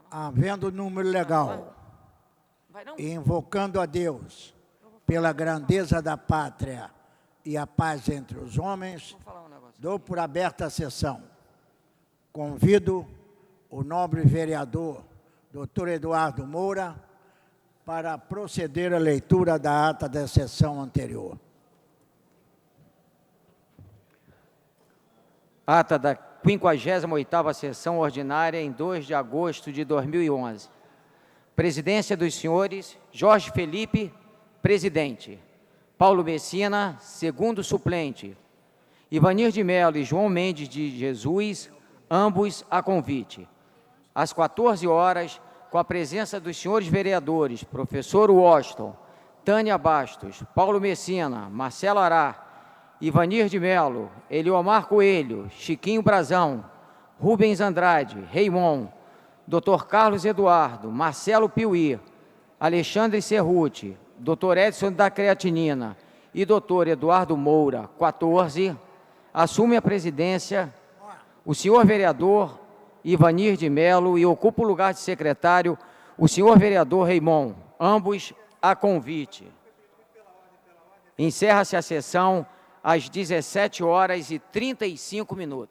Havendo número legal e invocando a Deus pela grandeza da pátria e a paz entre os homens, dou por aberta a sessão. Convido o nobre vereador, Dr. Eduardo Moura, para proceder à leitura da ata da sessão anterior. Ata da 58ª sessão ordinária em 2 de agosto de 2011. Presidência dos senhores Jorge Felipe, presidente. Paulo Messina, segundo suplente. Ivanir de Mello e João Mendes de Jesus, ambos a convite. Às 14 horas, com a presença dos senhores vereadores, professor Washington, Tânia Bastos, Paulo Messina, Marcelo Ará, Ivanir de Mello, Eliomar Coelho, Chiquinho Brazão, Rubens Andrade, Raimon, Dr. Carlos Eduardo, Marcelo Piuí, Alexandre Cerruti, Dr. Edson da Creatinina e Dr. Eduardo Moura, 14, assume a presidência o senhor vereador Ivanir de Mello e ocupa o lugar de secretário o senhor vereador Raimon, ambos a convite. Encerra-se a sessão às 17h35.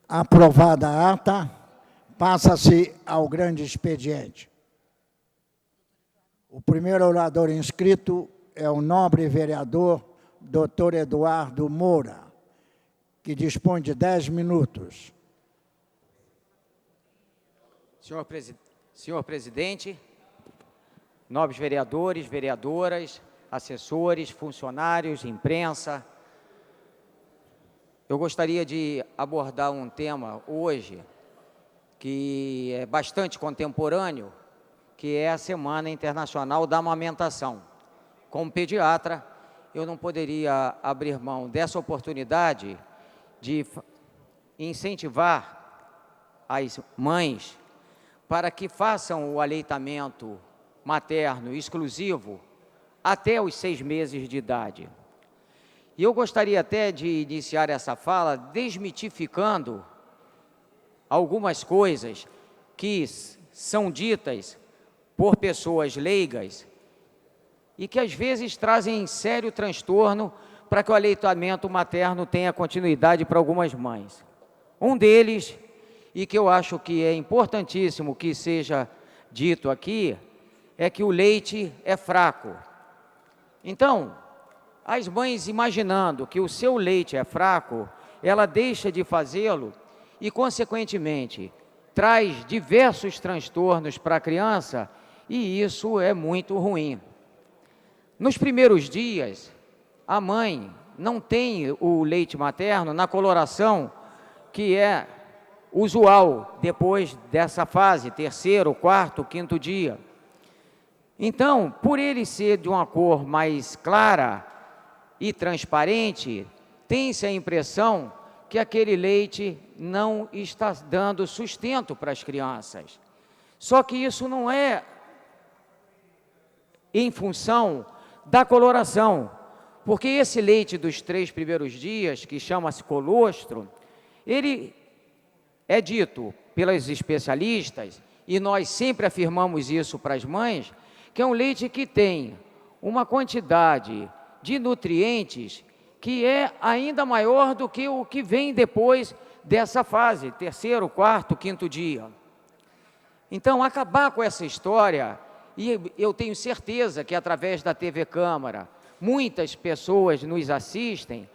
Aprovada a ata, passa-se ao grande expediente. O primeiro orador inscrito é o nobre vereador Dr. Eduardo Moura, que dispõe de 10 minutos. Senhor presidente, nobres vereadores, vereadoras, assessores, funcionários, imprensa, eu gostaria de abordar um tema hoje que é bastante contemporâneo, que é a Semana Internacional da Amamentação. Como pediatra, eu não poderia abrir mão dessa oportunidade de incentivar as mães para que façam o aleitamento materno exclusivo até os 6 meses de idade. E eu gostaria até de iniciar essa fala desmitificando algumas coisas que são ditas por pessoas leigas e que às vezes trazem sério transtorno para que o aleitamento materno tenha continuidade para algumas mães. Um deles, e que eu acho que é importantíssimo que seja dito aqui, é que o leite é fraco. Então, as mães imaginando que o seu leite é fraco, ela deixa de fazê-lo e, consequentemente, traz diversos transtornos para a criança e isso é muito ruim. Nos primeiros dias, a mãe não tem o leite materno na coloração que é usual depois dessa fase, 3º, 4º, 5º dia. Então, por ele ser de uma cor mais clara e transparente, tem-se a impressão que aquele leite não está dando sustento para as crianças. Só que isso não é em função da coloração, porque esse leite dos 3 primeiros dias, que chama-se colostro, ele é dito pelas especialistas, e nós sempre afirmamos isso para as mães, que é um leite que tem uma quantidade de nutrientes que é ainda maior do que o que vem depois dessa fase, 3º, 4º, 5º dia. Então, acabar com essa história, e eu tenho certeza que através da TV Câmara, muitas pessoas nos assistem,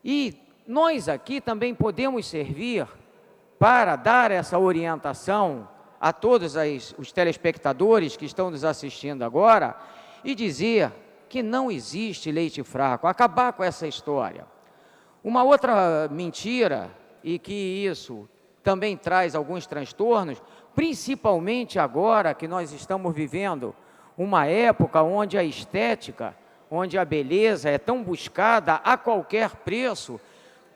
e nós aqui também podemos servir para dar essa orientação a todos os telespectadores que estão nos assistindo agora e dizer que não existe leite fraco, acabar com essa história. Uma outra mentira, e que isso também traz alguns transtornos, principalmente agora que nós estamos vivendo uma época onde a estética, onde a beleza é tão buscada a qualquer preço,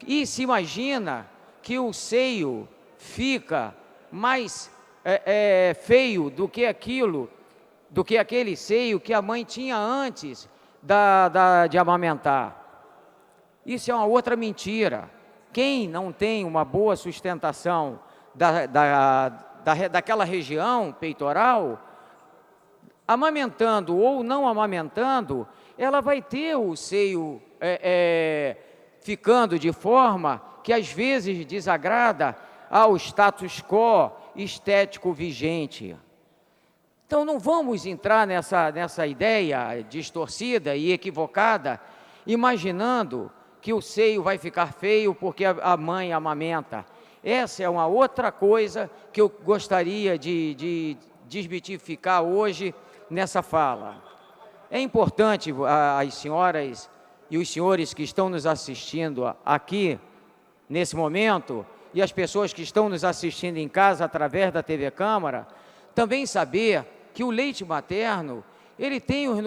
e se imagina que o seio fica mais feio do que aquele seio que a mãe tinha antes de amamentar. Isso é uma outra mentira. quem não tem uma boa sustentação daquela região peitoral, amamentando ou não amamentando, ela vai ter o seio ficando de forma que às vezes desagrada ao status quo estético vigente. Então não vamos entrar nessa ideia distorcida e equivocada, imaginando que o seio vai ficar feio porque a mãe amamenta. Essa é uma outra coisa que eu gostaria de desmitificar hoje nessa fala. É importante as senhoras e os senhores que estão nos assistindo aqui, nesse momento, e as pessoas que estão nos assistindo em casa através da TV Câmara, também saber que o leite materno, ele tem os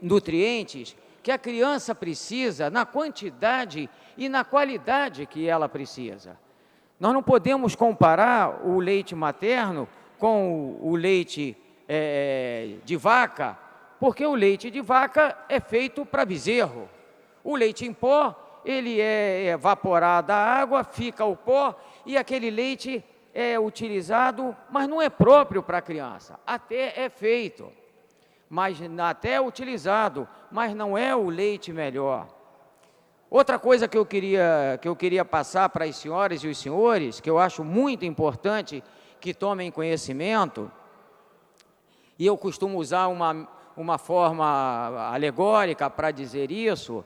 nutrientes que a criança precisa na quantidade e na qualidade que ela precisa. Nós não podemos comparar o leite materno com o leite de vaca, porque o leite de vaca é feito para bezerro. O leite em pó, ele é evaporado a água, fica o pó, e aquele leite é utilizado, mas não é próprio para a criança. Até é feito, mas até é utilizado, mas não é o leite melhor. Outra coisa que eu queria passar para as senhoras e os senhores, que eu acho muito importante que tomem conhecimento, e eu costumo usar uma forma alegórica para dizer isso,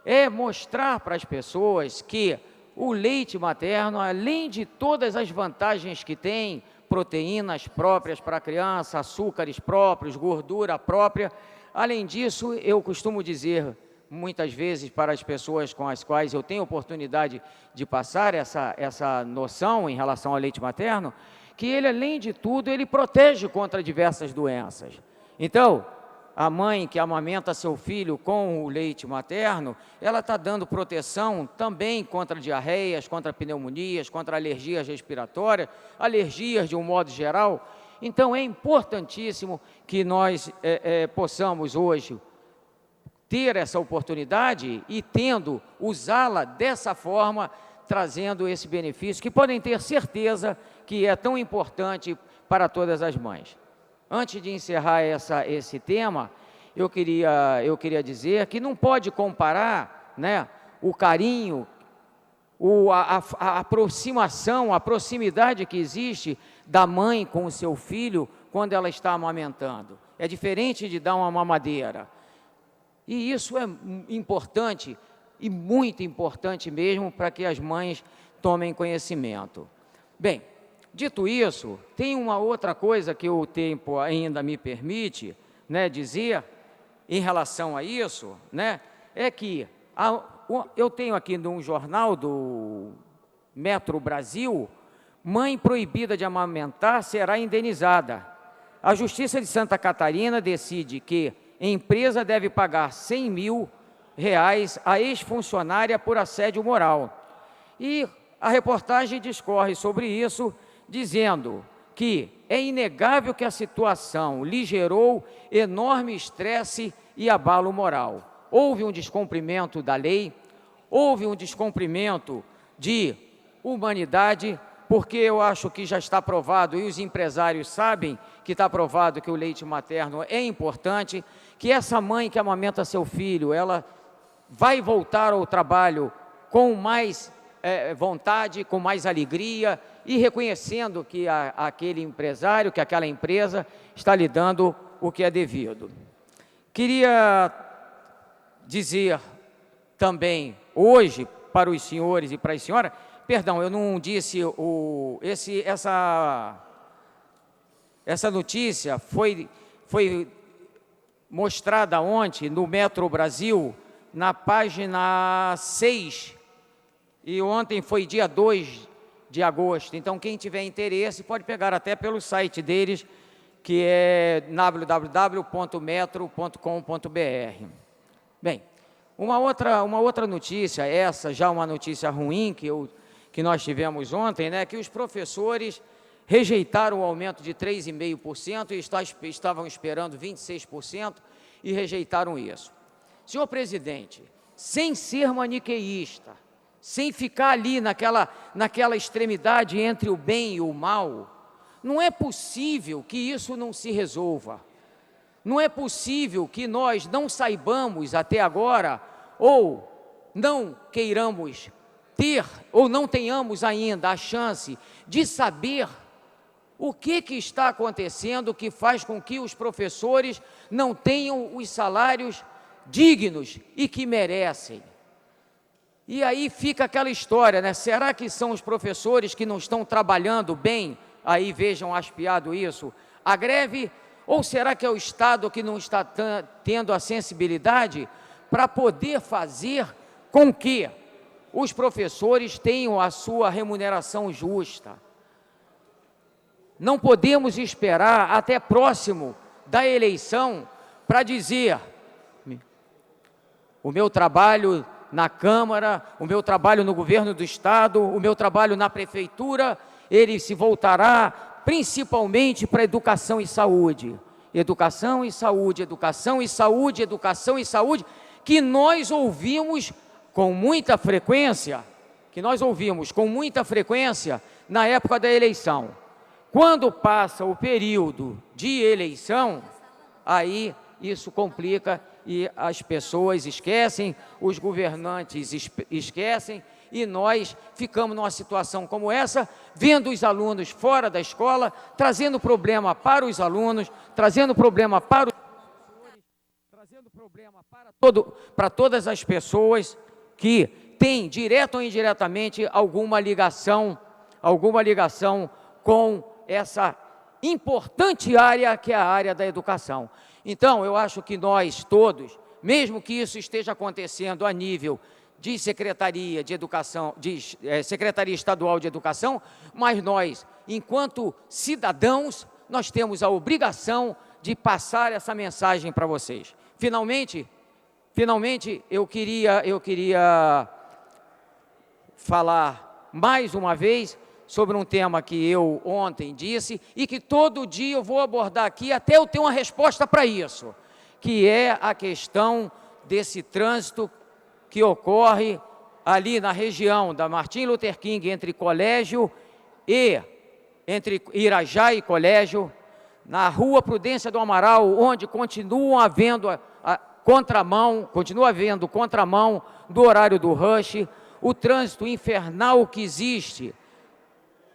é mostrar para as pessoas que o leite materno, além de todas as vantagens que tem, proteínas próprias para a criança, açúcares próprios, gordura própria, além disso, eu costumo dizer muitas vezes para as pessoas com as quais eu tenho oportunidade de passar essa noção em relação ao leite materno, que ele, além de tudo, ele protege contra diversas doenças. Então, a mãe que amamenta seu filho com o leite materno, ela está dando proteção também contra diarreias, contra pneumonias, contra alergias respiratórias, alergias de um modo geral. Então, é importantíssimo que nós possamos hoje ter essa oportunidade e, tendo, usá-la dessa forma, trazendo esse benefício, que podem ter certeza que é tão importante para todas as mães. Antes de encerrar esse tema, eu queria dizer que não pode comparar, né, o carinho, a aproximação, a proximidade que existe da mãe com o seu filho quando ela está amamentando. É diferente de dar uma mamadeira. E isso é importante, e muito importante mesmo, para que as mães tomem conhecimento. Bem, dito isso, tem uma outra coisa que o tempo ainda me permite, né, dizer em relação a isso, né, é que eu tenho aqui num jornal do Metro Brasil, mãe proibida de amamentar será indenizada. A Justiça de Santa Catarina decide que a empresa deve pagar R$100 mil à ex-funcionária por assédio moral. E a reportagem discorre sobre isso, dizendo que é inegável que a situação lhe gerou enorme estresse e abalo moral. Houve um descumprimento da lei, houve um descumprimento de humanidade, porque eu acho que já está provado, e os empresários sabem que está provado que o leite materno é importante, que essa mãe que amamenta seu filho, ela vai voltar ao trabalho com mais vontade, com mais alegria, e reconhecendo que aquele empresário, que aquela empresa está lhe dando o que é devido. Queria dizer também hoje para os senhores e para as senhoras, perdão, eu não disse, essa notícia foi mostrada ontem no Metro Brasil, na página 6, e ontem foi dia 2 de agosto. Então, quem tiver interesse pode pegar até pelo site deles, que é www.metro.com.br. Bem, uma outra notícia, essa já uma notícia ruim que nós tivemos ontem, né, que os professores rejeitaram o aumento de 3,5% e estavam esperando 26% e rejeitaram isso. Senhor presidente, sem ser maniqueísta, sem ficar ali naquela extremidade entre o bem e o mal, não é possível que isso não se resolva. Não é possível que nós não saibamos até agora, ou não queiramos ter, ou não tenhamos ainda a chance de saber o que está acontecendo que faz com que os professores não tenham os salários dignos e que merecem. E aí fica aquela história, né? Será que são os professores que não estão trabalhando bem? Aí vejam aspiado isso, a greve, ou será que é o Estado que não está tendo a sensibilidade para poder fazer com que os professores tenham a sua remuneração justa? Não podemos esperar até próximo da eleição para dizer: o meu trabalho na Câmara, o meu trabalho no governo do Estado, o meu trabalho na Prefeitura, ele se voltará principalmente para educação e saúde. Educação e saúde, educação e saúde, educação e saúde, que nós ouvimos com muita frequência, na época da eleição. Quando passa o período de eleição, aí isso complica e as pessoas esquecem, os governantes esquecem, e nós ficamos numa situação como essa, vendo os alunos fora da escola, trazendo problema para os alunos, trazendo problema para os professores, trazendo problema para todas as pessoas que têm, direta ou indiretamente, alguma ligação com essa importante área que é a área da educação. Então, eu acho que nós todos, mesmo que isso esteja acontecendo a nível de Secretaria de Educação, Secretaria Estadual de Educação, mas nós, enquanto cidadãos, nós temos a obrigação de passar essa mensagem para vocês. Finalmente, eu queria falar mais uma vez sobre um tema que eu ontem disse e que todo dia eu vou abordar aqui até eu ter uma resposta para isso, que é a questão desse trânsito que ocorre ali na região da Martin Luther King, entre Irajá e Colégio, na Rua Prudência do Amaral, onde continua havendo contramão do horário do rush, o trânsito infernal que existe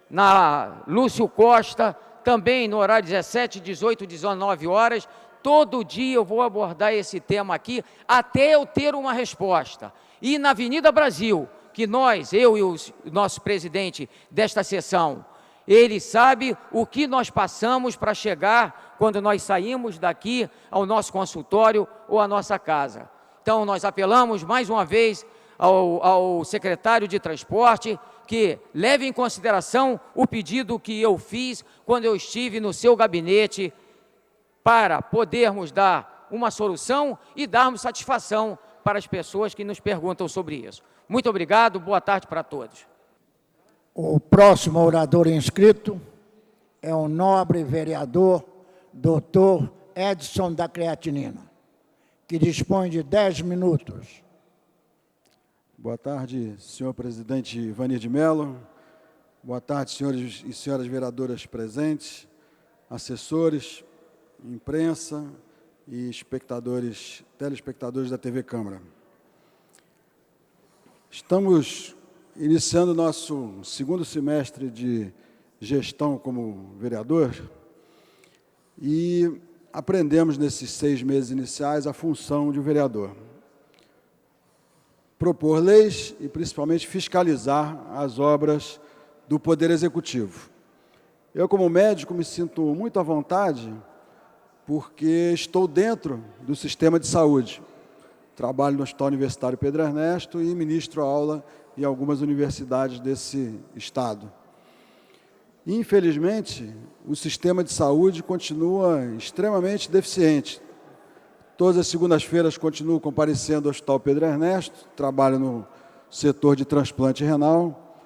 na Lúcio Costa, também no horário 17, 18, 19 horas, todo dia eu vou abordar esse tema aqui, até eu ter uma resposta. E na Avenida Brasil, que eu e o nosso presidente desta sessão, ele sabe o que nós passamos para chegar quando nós saímos daqui ao nosso consultório ou à nossa casa. Então, nós apelamos mais uma vez ao secretário de Transporte, que leve em consideração o pedido que eu fiz quando eu estive no seu gabinete para podermos dar uma solução e darmos satisfação para as pessoas que nos perguntam sobre isso. Muito obrigado, boa tarde para todos. O próximo orador inscrito é o nobre vereador Dr. Edson da Creatinina, que dispõe de 10 minutos. Boa tarde, senhor presidente Ivanir de Mello. Boa tarde, senhores e senhoras vereadoras presentes, assessores, imprensa e telespectadores da TV Câmara. Estamos iniciando nosso segundo semestre de gestão como vereador e aprendemos nesses 6 meses iniciais a função de um vereador. Propor leis e, principalmente, fiscalizar as obras do Poder Executivo. Eu, como médico, me sinto muito à vontade porque estou dentro do sistema de saúde. Trabalho no Hospital Universitário Pedro Ernesto e ministro aula em algumas universidades desse estado. Infelizmente, o sistema de saúde continua extremamente deficiente. Todas as segundas-feiras continuo comparecendo ao Hospital Pedro Ernesto, trabalho no setor de transplante renal,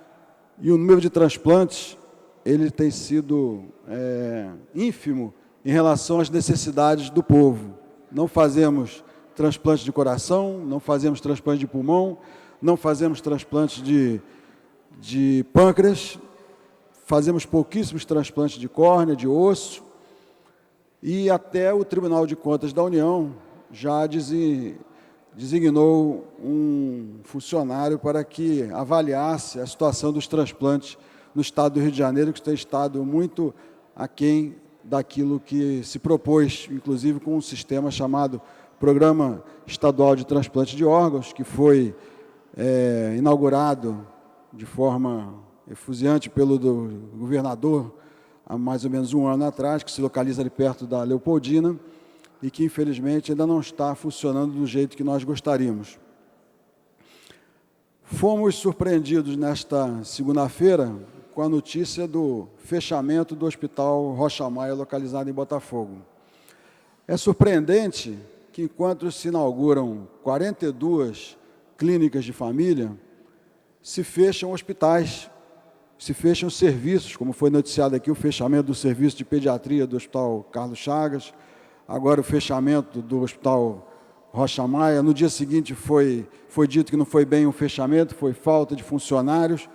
e o número de transplantes ele tem sido ínfimo em relação às necessidades do povo. Não fazemos transplante de coração, não fazemos transplante de pulmão, não fazemos transplantes de pâncreas, fazemos pouquíssimos transplantes de córnea, de osso, e até o Tribunal de Contas da União já designou um funcionário para que avaliasse a situação dos transplantes no estado do Rio de Janeiro, que tem estado muito aquém daquilo que se propôs, inclusive com um sistema chamado Programa Estadual de Transplante de Órgãos, que foi inaugurado de forma efusiante pelo governador há mais ou menos um ano atrás, que se localiza ali perto da Leopoldina, e que, infelizmente, ainda não está funcionando do jeito que nós gostaríamos. Fomos surpreendidos nesta segunda-feira com a notícia do fechamento do Hospital Rocha Maia, localizado em Botafogo. É surpreendente que, enquanto se inauguram 42 clínicas de família, se fecham hospitais, se fecham serviços, como foi noticiado aqui, o fechamento do serviço de pediatria do Hospital Carlos Chagas, agora o fechamento do Hospital Rocha Maia. No dia seguinte foi dito que não foi bem um fechamento, foi falta de funcionários.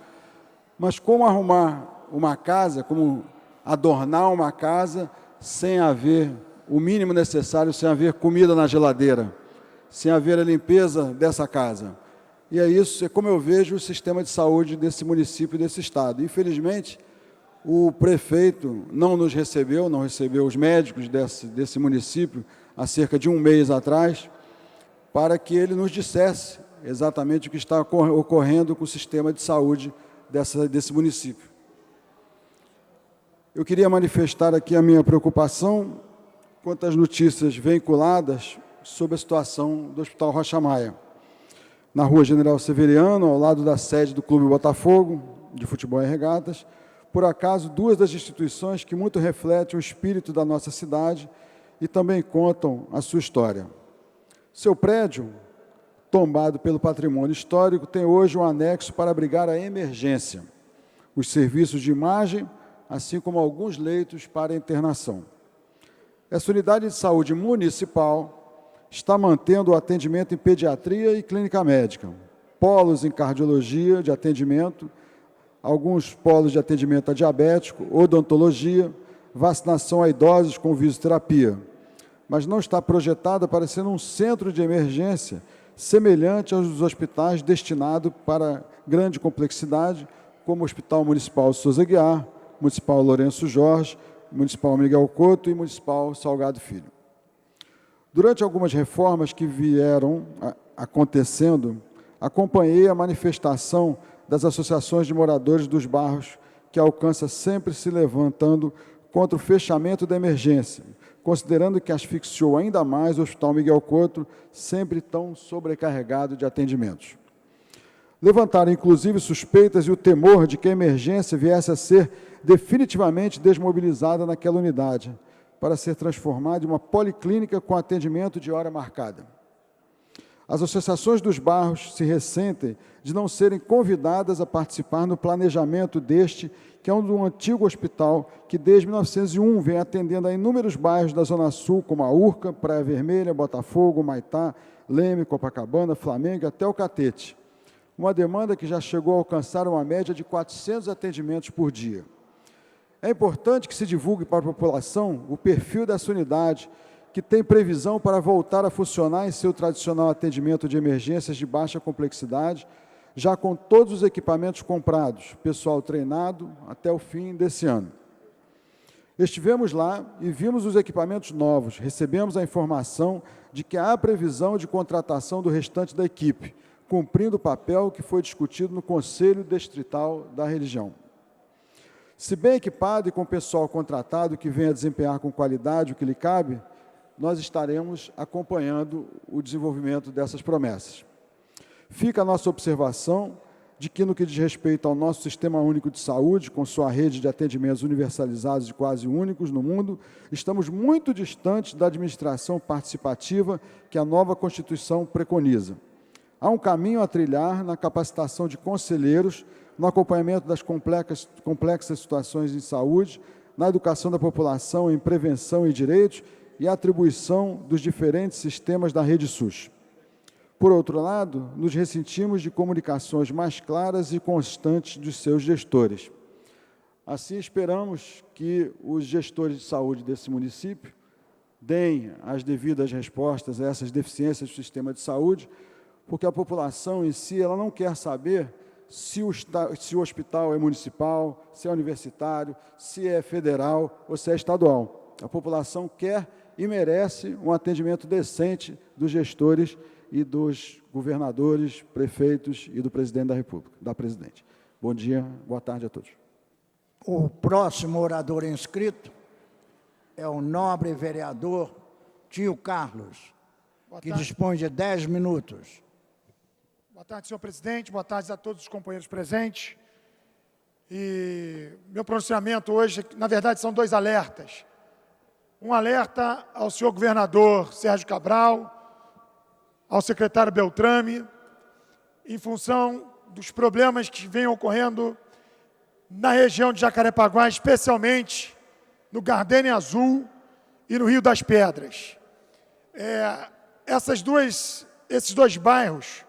Mas como arrumar uma casa, como adornar uma casa sem haver o mínimo necessário, sem haver comida na geladeira, sem haver a limpeza dessa casa? E é isso, é como eu vejo o sistema de saúde desse município, desse estado. Infelizmente, o prefeito não nos recebeu, não recebeu os médicos desse município há cerca de um mês atrás, para que ele nos dissesse exatamente o que está ocorrendo com o sistema de saúde desse município. Eu queria manifestar aqui a minha preocupação quanto às notícias veiculadas sobre a situação do Hospital Rocha Maia. Na Rua General Severiano, ao lado da sede do Clube Botafogo, de futebol e regatas, por acaso, duas das instituições que muito refletem o espírito da nossa cidade e também contam a sua história. Seu prédio, tombado pelo patrimônio histórico, tem hoje um anexo para abrigar a emergência, os serviços de imagem, assim como alguns leitos para internação. Essa unidade de saúde municipal está mantendo o atendimento em pediatria e clínica médica, polos em cardiologia de atendimento, alguns polos de atendimento a diabético, odontologia, vacinação a idosos com fisioterapia, mas não está projetada para ser um centro de emergência semelhante aos dos hospitais destinados para grande complexidade, como o Hospital Municipal Souza Aguiar, Municipal Lourenço Jorge, Municipal Miguel Couto e Municipal Salgado Filho. Durante algumas reformas que vieram acontecendo, acompanhei a manifestação das associações de moradores dos bairros, que alcança sempre se levantando contra o fechamento da emergência, considerando que asfixiou ainda mais o Hospital Miguel Couto, sempre tão sobrecarregado de atendimentos. Levantaram, inclusive, suspeitas e o temor de que a emergência viesse a ser definitivamente desmobilizada naquela unidade, para ser transformada em uma policlínica com atendimento de hora marcada. As associações dos bairros se ressentem de não serem convidadas a participar no planejamento deste, que é um antigo hospital que desde 1901 vem atendendo a inúmeros bairros da Zona Sul, como a Urca, Praia Vermelha, Botafogo, Maitá, Leme, Copacabana, Flamengo, até o Catete. Uma demanda que já chegou a alcançar uma média de 400 atendimentos por dia. É importante que se divulgue para a população o perfil dessa unidade, que tem previsão para voltar a funcionar em seu tradicional atendimento de emergências de baixa complexidade, já com todos os equipamentos comprados, pessoal treinado até o fim desse ano. Estivemos lá e vimos os equipamentos novos, recebemos a informação de que há previsão de contratação do restante da equipe, cumprindo o papel que foi discutido no Conselho Distrital da Região. Se bem equipado e com pessoal contratado que venha desempenhar com qualidade o que lhe cabe, nós estaremos acompanhando o desenvolvimento dessas promessas. Fica a nossa observação de que, no que diz respeito ao nosso Sistema Único de Saúde, com sua rede de atendimentos universalizados e quase únicos no mundo, estamos muito distantes da administração participativa que a nova Constituição preconiza. Há um caminho a trilhar na capacitação de conselheiros, no acompanhamento das complexas situações em saúde, na educação da população em prevenção e direitos e atribuição dos diferentes sistemas da rede SUS. Por outro lado, nos ressentimos de comunicações mais claras e constantes dos seus gestores. Assim, esperamos que os gestores de saúde desse município deem as devidas respostas a essas deficiências do sistema de saúde, porque a população em si ela não quer saber se o hospital é municipal, se é universitário, se é federal ou se é estadual. A população quer e merece um atendimento decente dos gestores e dos governadores, prefeitos e do presidente da República, da presidente. Bom dia, boa tarde a todos. O próximo orador inscrito é o nobre vereador Tio Carlos, que dispõe de 10 minutos. Boa tarde, senhor presidente. Boa tarde a todos os companheiros presentes. E meu pronunciamento hoje, na verdade, são 2 alertas. Um alerta ao senhor governador Sérgio Cabral, ao secretário Beltrame, em função dos problemas que vêm ocorrendo na região de Jacarepaguá, especialmente no Gardênia Azul e no Rio das Pedras. Esses dois bairros,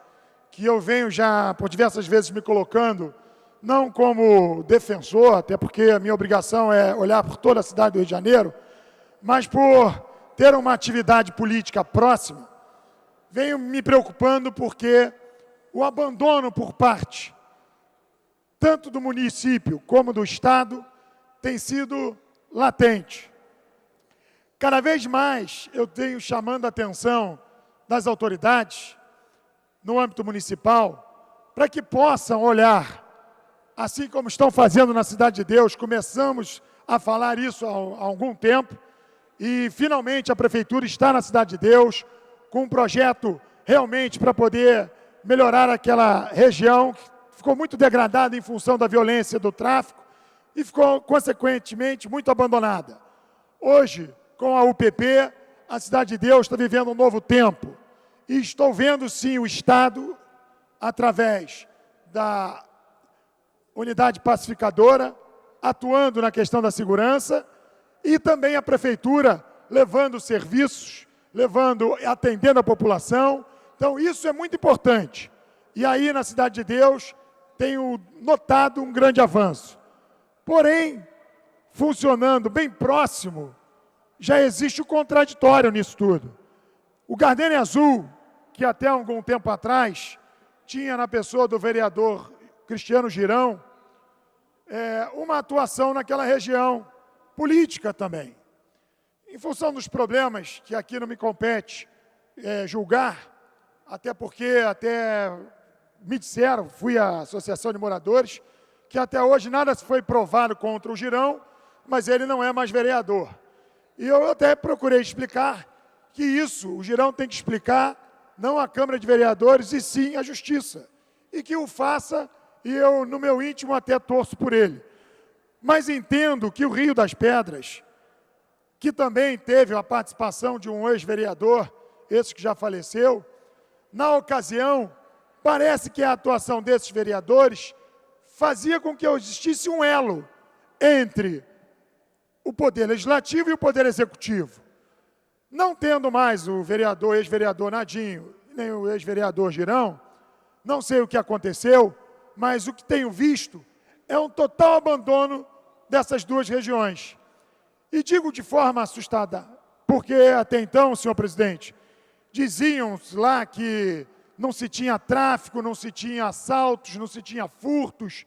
que eu venho já por diversas vezes me colocando, não como defensor, até porque a minha obrigação é olhar por toda a cidade do Rio de Janeiro, mas por ter uma atividade política próxima, venho me preocupando porque o abandono por parte tanto do município como do Estado tem sido latente. Cada vez mais eu tenho chamando a atenção das autoridades no âmbito municipal para que possam olhar, assim como estão fazendo na Cidade de Deus. Começamos a falar isso há algum tempo e finalmente a Prefeitura está na Cidade de Deus com um projeto realmente para poder melhorar aquela região que ficou muito degradada em função da violência do tráfico e ficou, consequentemente, muito abandonada. Hoje, com a UPP, a Cidade de Deus está vivendo um novo tempo. E estou vendo, sim, o Estado, através da unidade pacificadora, atuando na questão da segurança, e também a Prefeitura levando serviços, atendendo a população. Então, isso é muito importante. E aí, na Cidade de Deus, tenho notado um grande avanço. Porém, funcionando bem próximo, já existe o contraditório nisso tudo. O Gardênia Azul, que até algum tempo atrás tinha na pessoa do vereador Cristiano Girão, uma atuação naquela região, política também. Em função dos problemas, que aqui não me compete julgar, até porque me disseram, fui à Associação de Moradores, que até hoje nada foi provado contra o Girão, mas ele não é mais vereador. E eu até procurei explicar que isso, o Girão tem que explicar, não a Câmara de Vereadores, e sim a Justiça. E que o faça, e eu, no meu íntimo, até torço por ele. Mas entendo que o Rio das Pedras, que também teve a participação de um ex-vereador, esse que já faleceu, na ocasião, parece que a atuação desses vereadores fazia com que existisse um elo entre o Poder Legislativo e o Poder Executivo. Não tendo mais o vereador, ex-vereador Nadinho, nem o ex-vereador Girão, não sei o que aconteceu, mas o que tenho visto é um total abandono dessas duas regiões. E digo de forma assustada, porque até então, senhor presidente, diziam lá que não se tinha tráfico, não se tinha assaltos, não se tinha furtos.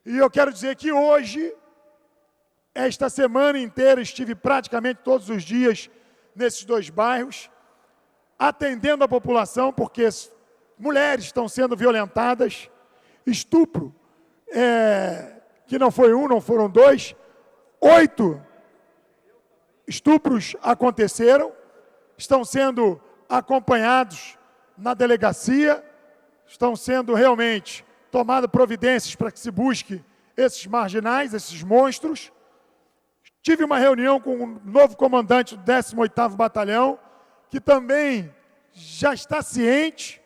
E eu quero dizer que hoje, esta semana inteira, estive praticamente todos os dias nesses dois bairros, atendendo a população, porque mulheres estão sendo violentadas, estupro, que não foi um, não foram 2, 8 estupros aconteceram, estão sendo acompanhados na delegacia, estão sendo realmente tomadas providências para que se busque esses marginais, esses monstros. Tive uma reunião com o novo comandante do 18º Batalhão, que também já está ciente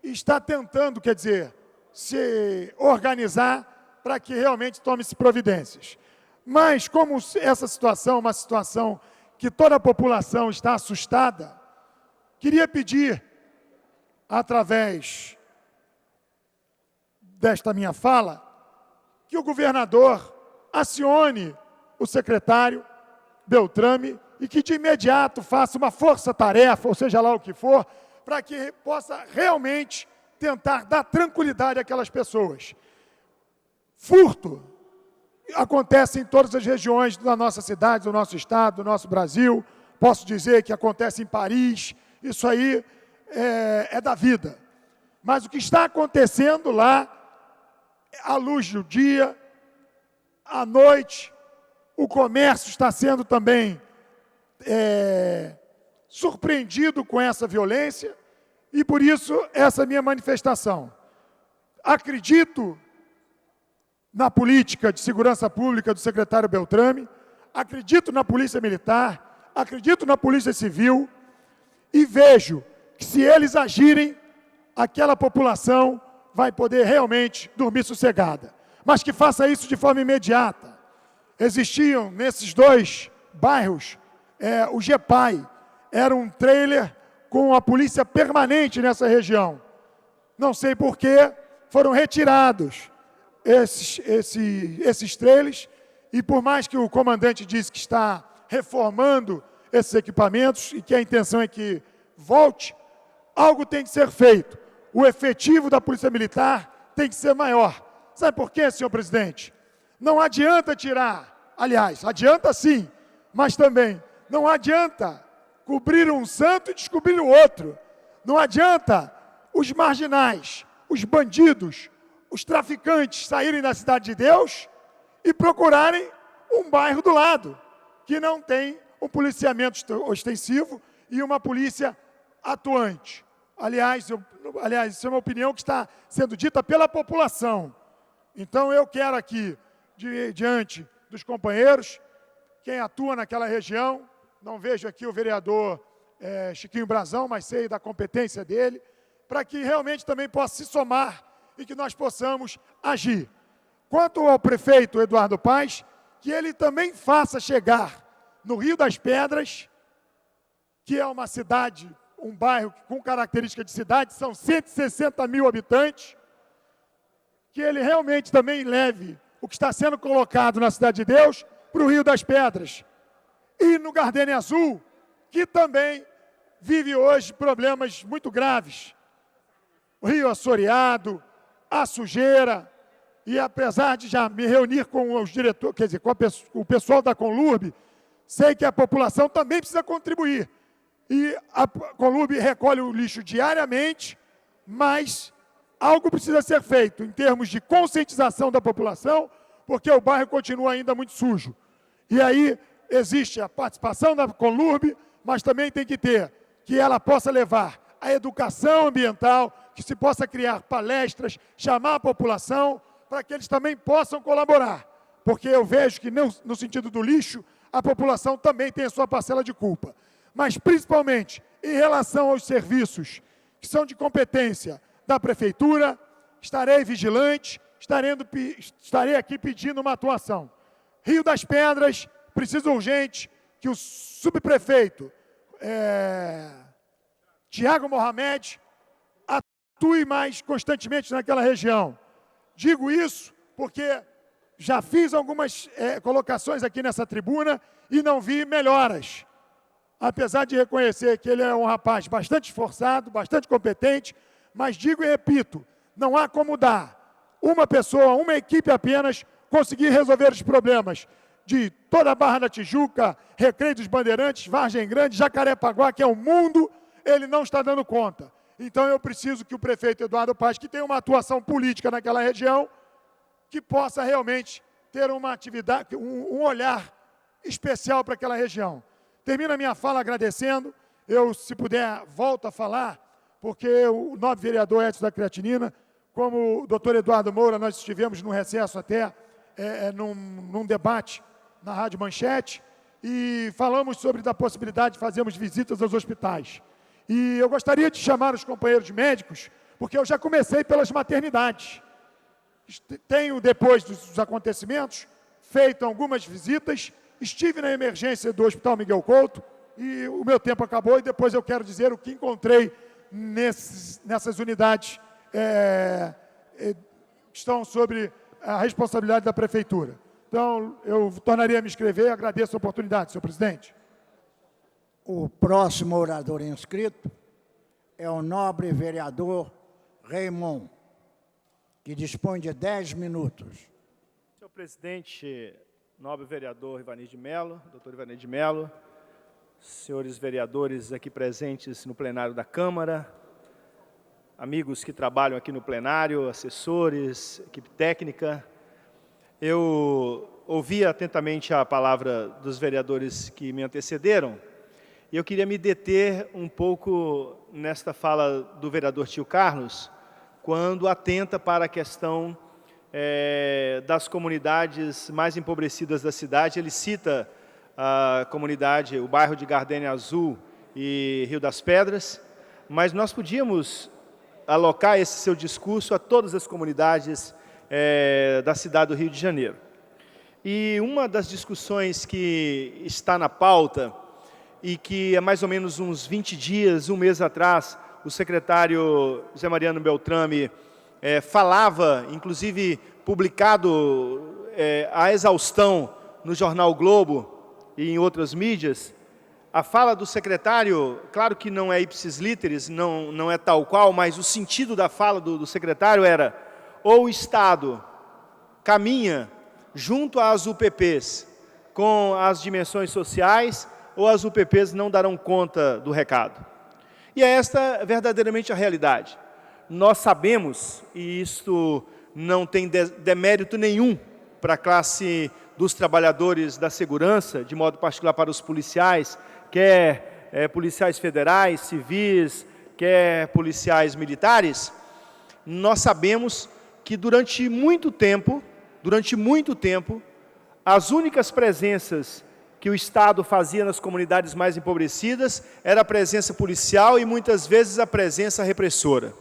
e está tentando, quer dizer, se organizar para que realmente tome-se providências. Mas, como essa situação é uma situação que toda a população está assustada, queria pedir através desta minha fala, que o governador acione o secretário Beltrame e que de imediato faça uma força-tarefa, ou seja lá o que for, para que possa realmente tentar dar tranquilidade àquelas pessoas. Furto acontece em todas as regiões da nossa cidade, do nosso estado, do nosso Brasil. Posso dizer que acontece em Paris, isso aí é da vida. Mas o que está acontecendo lá, à luz do dia, à noite, o comércio está sendo também surpreendido com essa violência, e por isso essa minha manifestação. Acredito na política de segurança pública do secretário Beltrame, acredito na Polícia Militar, acredito na Polícia Civil, e vejo que se eles agirem, aquela população vai poder realmente dormir sossegada. Mas que faça isso de forma imediata. Existiam nesses 2 bairros, o GEPAI, era um trailer com a polícia permanente nessa região. Não sei por que foram retirados esses trailers, e por mais que o comandante disse que está reformando esses equipamentos e que a intenção é que volte, algo tem que ser feito. O efetivo da Polícia Militar tem que ser maior. Sabe por quê, senhor presidente? Não adianta tirar, aliás, adianta sim, mas também não adianta cobrir um santo e descobrir o outro. Não adianta os marginais, os bandidos, os traficantes saírem da cidade de Deus e procurarem um bairro do lado, que não tem um policiamento ostensivo e uma polícia atuante. Aliás, isso é uma opinião que está sendo dita pela população. Então, eu quero aqui, diante dos companheiros, quem atua naquela região, não vejo aqui o vereador Chiquinho Brazão, mas sei da competência dele, para que realmente também possa se somar e que nós possamos agir. Quanto ao prefeito Eduardo Paes, que ele também faça chegar no Rio das Pedras, que é uma cidade, um bairro com característica de cidade, são 160 mil habitantes, que ele realmente também leve o que está sendo colocado na Cidade de Deus para o Rio das Pedras. E no Gardênia Azul, que também vive hoje problemas muito graves. O rio assoreado, a sujeira, e apesar de já me reunir com os diretores, quer dizer, com o pessoal da Conlurb, sei que a população também precisa contribuir. E a Conlurb recolhe o lixo diariamente, mas algo precisa ser feito em termos de conscientização da população, porque o bairro continua ainda muito sujo. E aí existe a participação da Conlurb, mas também tem que ter, que ela possa levar a educação ambiental, que se possa criar palestras, chamar a população, para que eles também possam colaborar. Porque eu vejo que, no sentido do lixo, a população também tem a sua parcela de culpa. Mas, principalmente, em relação aos serviços que são de competência da Prefeitura, estarei vigilante, estarei aqui pedindo uma atuação. Rio das Pedras, precisa urgente que o subprefeito Tiago Mohamed atue mais constantemente naquela região. Digo isso porque já fiz algumas colocações aqui nessa tribuna e não vi melhoras. Apesar de reconhecer que ele é um rapaz bastante esforçado, bastante competente, mas digo e repito, não há como dar uma pessoa, uma equipe apenas, conseguir resolver os problemas de toda a Barra da Tijuca, Recreio dos Bandeirantes, Vargem Grande, Jacarepaguá, que é o mundo, ele não está dando conta. Então eu preciso que o prefeito Eduardo Paes, que tem uma atuação política naquela região, que possa realmente ter uma atividade, um olhar especial para aquela região. Termino a minha fala agradecendo. Eu, se puder, volto a falar, porque o nobre vereador Edson da Creatinina, como o doutor Eduardo Moura, nós estivemos no recesso até, num debate na Rádio Manchete, e falamos sobre a possibilidade de fazermos visitas aos hospitais. E eu gostaria de chamar os companheiros médicos, porque eu já comecei pelas maternidades. Tenho, depois dos acontecimentos, feito algumas visitas, estive na emergência do Hospital Miguel Couto, e o meu tempo acabou, e depois eu quero dizer o que encontrei nessas unidades que estão sobre a responsabilidade da Prefeitura. Então, eu tornaria a me inscrever e agradeço a oportunidade, senhor presidente. O próximo orador inscrito é o nobre vereador Raimon, que dispõe de 10 minutos. Senhor presidente, nobre vereador Ivanir de Mello, doutor Ivanir de Mello, senhores vereadores aqui presentes no plenário da Câmara, amigos que trabalham aqui no plenário, assessores, equipe técnica, eu ouvi atentamente a palavra dos vereadores que me antecederam e eu queria me deter um pouco nesta fala do vereador Tio Carlos, quando atenta para a questão das comunidades mais empobrecidas da cidade. Ele cita a comunidade, o bairro de Gardênia Azul e Rio das Pedras, mas nós podíamos alocar esse seu discurso a todas as comunidades da cidade do Rio de Janeiro. E uma das discussões que está na pauta e que há mais ou menos uns 20 dias, um mês atrás, o secretário Zé Mariano Beltrame falava, inclusive publicado a exaustão no jornal Globo e em outras mídias, a fala do secretário, claro que não é ipsis literis, não é tal qual, mas o sentido da fala do secretário era: ou o Estado caminha junto às UPPs com as dimensões sociais, ou as UPPs não darão conta do recado. E é esta verdadeiramente a realidade. Nós sabemos, e isto não tem demérito nenhum para a classe dos trabalhadores da segurança, de modo particular para os policiais, quer policiais federais, civis, quer policiais militares, nós sabemos que durante muito tempo, as únicas presenças que o Estado fazia nas comunidades mais empobrecidas era a presença policial e muitas vezes a presença repressora.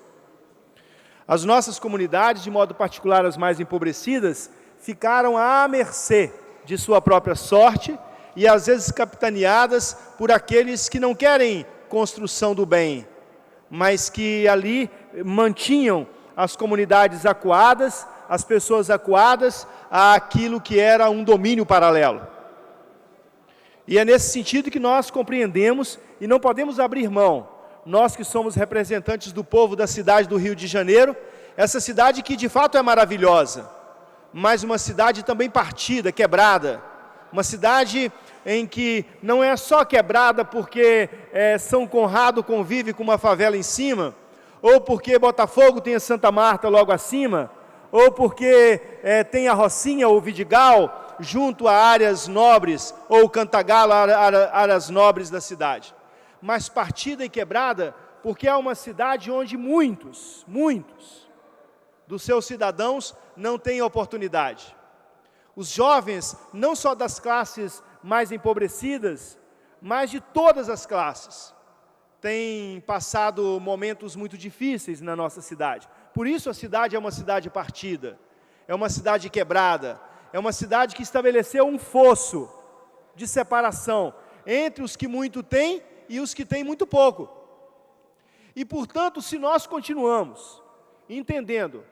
As nossas comunidades, de modo particular as mais empobrecidas, ficaram à mercê de sua própria sorte e às vezes capitaneadas por aqueles que não querem construção do bem, mas que ali mantinham as comunidades acuadas, as pessoas acuadas àquilo que era um domínio paralelo. E é nesse sentido que nós compreendemos e não podemos abrir mão, nós que somos representantes do povo da cidade do Rio de Janeiro, essa cidade que de fato é maravilhosa, mas uma cidade também partida, quebrada, uma cidade em que não é só quebrada porque São Conrado convive com uma favela em cima, ou porque Botafogo tem a Santa Marta logo acima, ou porque tem a Rocinha ou Vidigal junto a áreas nobres, ou Cantagalo, áreas nobres da cidade. Mas partida e quebrada porque é uma cidade onde muitos dos seus cidadãos não têm oportunidade. Os jovens, não só das classes mais empobrecidas, mas de todas as classes, têm passado momentos muito difíceis na nossa cidade. Por isso a cidade é uma cidade partida, é uma cidade quebrada, é uma cidade que estabeleceu um fosso de separação entre os que muito têm e os que têm muito pouco. E, portanto, se nós continuamos entendendo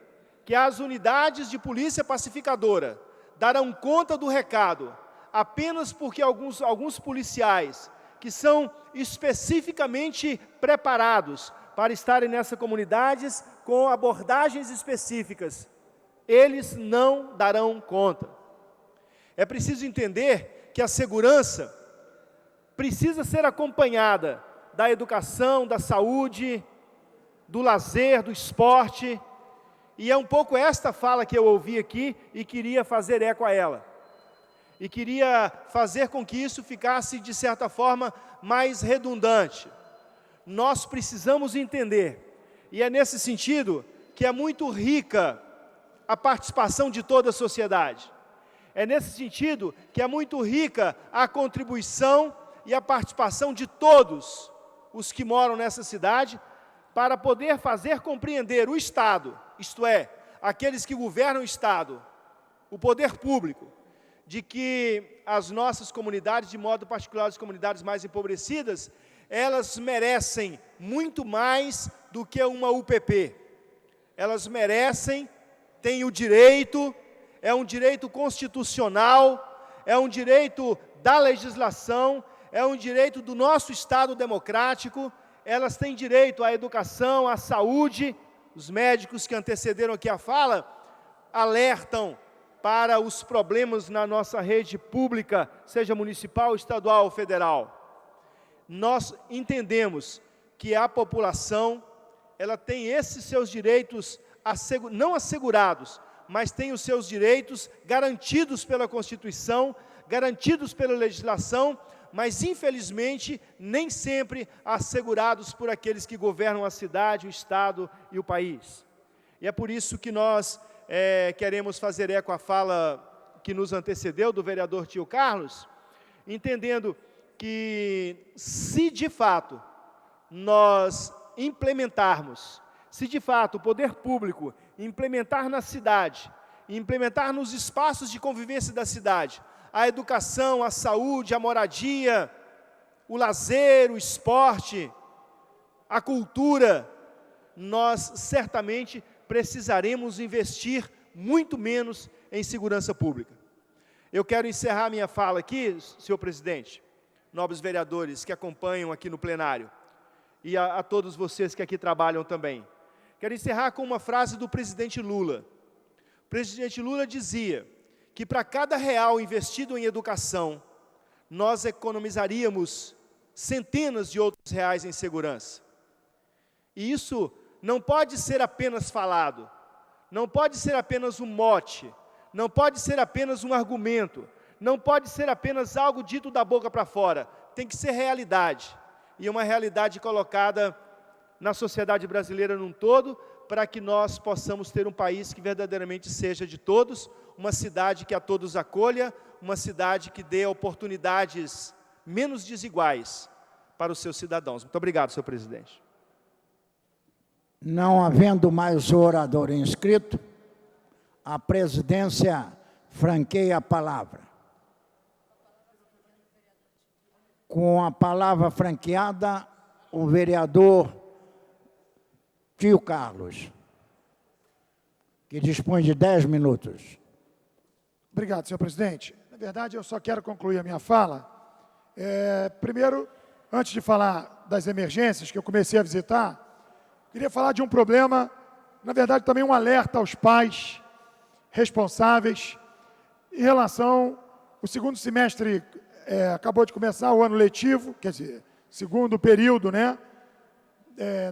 que as unidades de polícia pacificadora darão conta do recado apenas porque alguns policiais que são especificamente preparados para estarem nessas comunidades com abordagens específicas, eles não darão conta. É preciso entender que a segurança precisa ser acompanhada da educação, da saúde, do lazer, do esporte, e é um pouco esta fala que eu ouvi aqui e queria fazer eco a ela. E queria fazer com que isso ficasse, de certa forma, mais redundante. Nós precisamos entender, e é nesse sentido que é muito rica a participação de toda a sociedade. É nesse sentido que é muito rica a contribuição e a participação de todos os que moram nessa cidade, para poder fazer compreender o Estado, isto é, aqueles que governam o Estado, o poder público, de que as nossas comunidades, de modo particular as comunidades mais empobrecidas, elas merecem muito mais do que uma UPP. Elas merecem, têm o direito, é um direito constitucional, é um direito da legislação, é um direito do nosso Estado democrático, elas têm direito à educação, à saúde. Os médicos que antecederam aqui a fala alertam para os problemas na nossa rede pública, seja municipal, estadual ou federal. Nós entendemos que a população, ela tem esses seus direitos não assegurados, mas tem os seus direitos garantidos pela Constituição, garantidos pela legislação, mas infelizmente nem sempre assegurados por aqueles que governam a cidade, o Estado e o país. E é por isso que nós queremos fazer eco à fala que nos antecedeu do vereador Tio Carlos, entendendo que se de fato nós implementarmos, se de fato o poder público implementar na cidade, implementar nos espaços de convivência da cidade, a educação, a saúde, a moradia, o lazer, o esporte, a cultura, nós certamente precisaremos investir muito menos em segurança pública. Eu quero encerrar minha fala aqui, senhor presidente, nobres vereadores que acompanham aqui no plenário, e a todos vocês que aqui trabalham também. Quero encerrar com uma frase do presidente Lula. O presidente Lula dizia que para cada real investido em educação, nós economizaríamos centenas de outros reais em segurança. E isso não pode ser apenas falado, não pode ser apenas um mote, não pode ser apenas um argumento, não pode ser apenas algo dito da boca para fora, tem que ser realidade. E uma realidade colocada na sociedade brasileira num todo, para que nós possamos ter um país que verdadeiramente seja de todos, uma cidade que a todos acolha, uma cidade que dê oportunidades menos desiguais para os seus cidadãos. Muito obrigado, senhor presidente. Não havendo mais orador inscrito, a presidência franqueia a palavra. Com a palavra franqueada, o vereador Tio Carlos, que dispõe de 10 minutos. Obrigado, senhor presidente. Na verdade, eu só quero concluir a minha fala. Primeiro, antes de falar das emergências que eu comecei a visitar, queria falar de um problema, na verdade, também um alerta aos pais responsáveis em relação ao segundo semestre, acabou de começar o ano letivo, quer dizer, segundo período, né,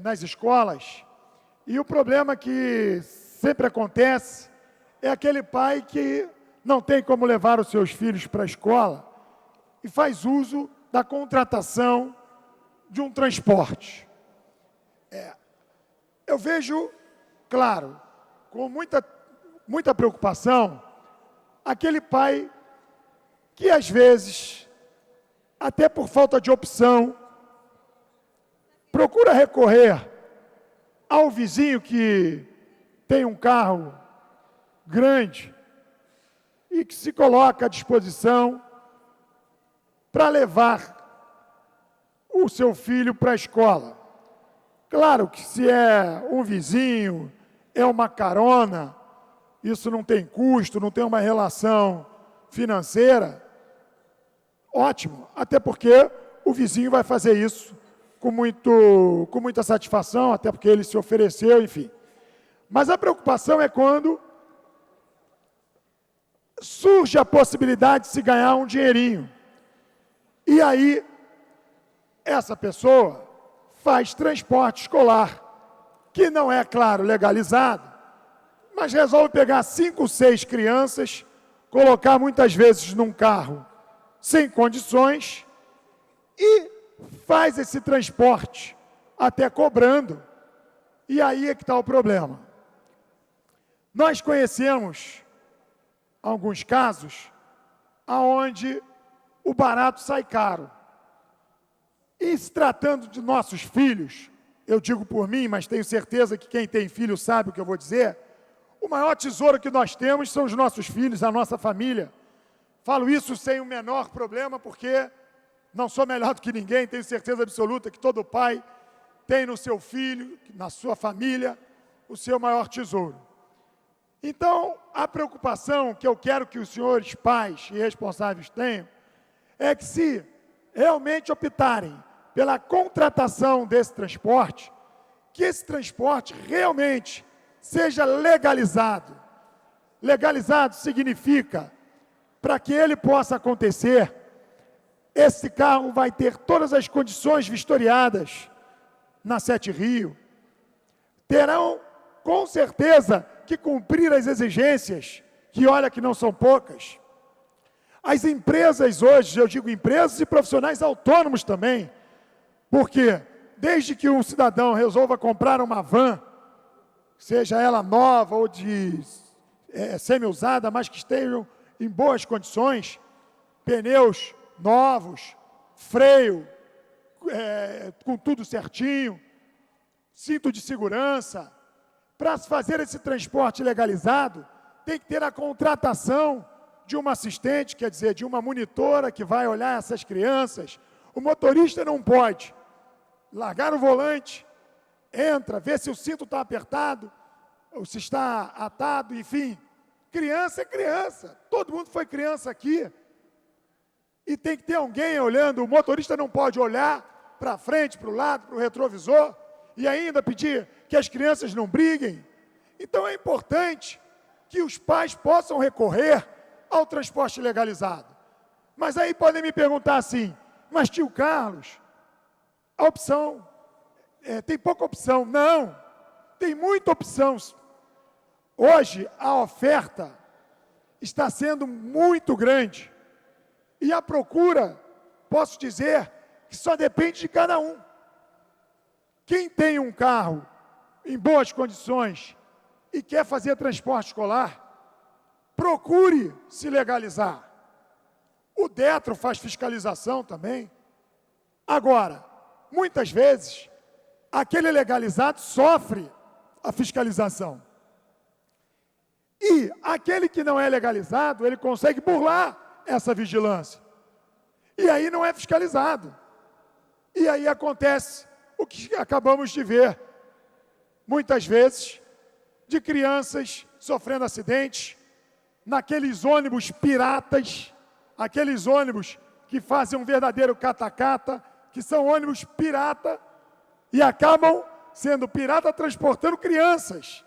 nas escolas, e o problema que sempre acontece é aquele pai que não tem como levar os seus filhos para a escola e faz uso da contratação de um transporte. Eu vejo, claro, com muita preocupação, aquele pai que às vezes, até por falta de opção, procura recorrer ao vizinho que tem um carro grande e que se coloca à disposição para levar o seu filho para a escola. Claro que se é um vizinho, é uma carona, isso não tem custo, não tem uma relação financeira, ótimo, até porque o vizinho vai fazer isso com muita satisfação, até porque ele se ofereceu, enfim. Mas a preocupação é quando surge a possibilidade de se ganhar um dinheirinho. E aí, essa pessoa faz transporte escolar, que não é, claro, legalizado, mas resolve pegar 5, 6 crianças, colocar muitas vezes num carro sem condições e faz esse transporte até cobrando. E aí é que está o problema. Nós conhecemos alguns casos onde o barato sai caro. E se tratando de nossos filhos, eu digo por mim, mas tenho certeza que quem tem filho sabe o que eu vou dizer, o maior tesouro que nós temos são os nossos filhos, a nossa família. Falo isso sem o menor problema, porque não sou melhor do que ninguém, tenho certeza absoluta que todo pai tem no seu filho, na sua família, o seu maior tesouro. Então, a preocupação que eu quero que os senhores pais e responsáveis tenham é que, se realmente optarem pela contratação desse transporte, que esse transporte realmente seja legalizado. Legalizado significa, para que ele possa acontecer, esse carro vai ter todas as condições vistoriadas na Sete Rio, terão, com certeza, que cumprir as exigências, que olha que não são poucas. As empresas hoje, eu digo empresas e profissionais autônomos também, porque desde que um cidadão resolva comprar uma van, seja ela nova ou de semi-usada, mas que estejam em boas condições, pneus novos, freio com tudo certinho, cinto de segurança. Para se fazer esse transporte legalizado, tem que ter a contratação de uma assistente, quer dizer, de uma monitora que vai olhar essas crianças. O motorista não pode largar o volante, entra, vê se o cinto está apertado, ou se está atado, enfim. Criança é criança, todo mundo foi criança aqui. E tem que ter alguém olhando, o motorista não pode olhar para frente, para o lado, para o retrovisor, e ainda pedir que as crianças não briguem. Então é importante que os pais possam recorrer ao transporte legalizado. Mas aí podem me perguntar assim, mas tio Carlos, a opção, tem pouca opção. Não, tem muita opção. Hoje a oferta está sendo muito grande e a procura, posso dizer, que só depende de cada um. Quem tem um carro em boas condições e quer fazer transporte escolar, procure se legalizar. O Detro faz fiscalização também. Agora, muitas vezes, aquele legalizado sofre a fiscalização. E aquele que não é legalizado, ele consegue burlar essa vigilância. E aí não é fiscalizado. E aí acontece o que acabamos de ver, muitas vezes, de crianças sofrendo acidentes, naqueles ônibus piratas, aqueles ônibus que fazem um verdadeiro cata-cata, que são ônibus pirata, e acabam sendo pirata transportando crianças.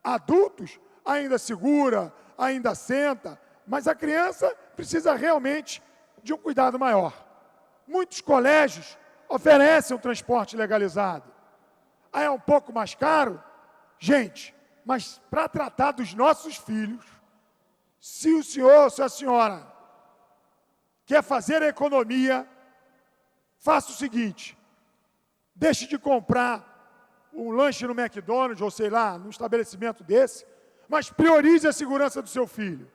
Adultos ainda segura, ainda senta, mas a criança precisa realmente de um cuidado maior. Muitos colégios oferecem um transporte legalizado. Aí é um pouco mais caro? Gente, mas para tratar dos nossos filhos, se o senhor, se a senhora quer fazer a economia, faça o seguinte, deixe de comprar um lanche no McDonald's, ou sei lá, num estabelecimento desse, mas priorize a segurança do seu filho.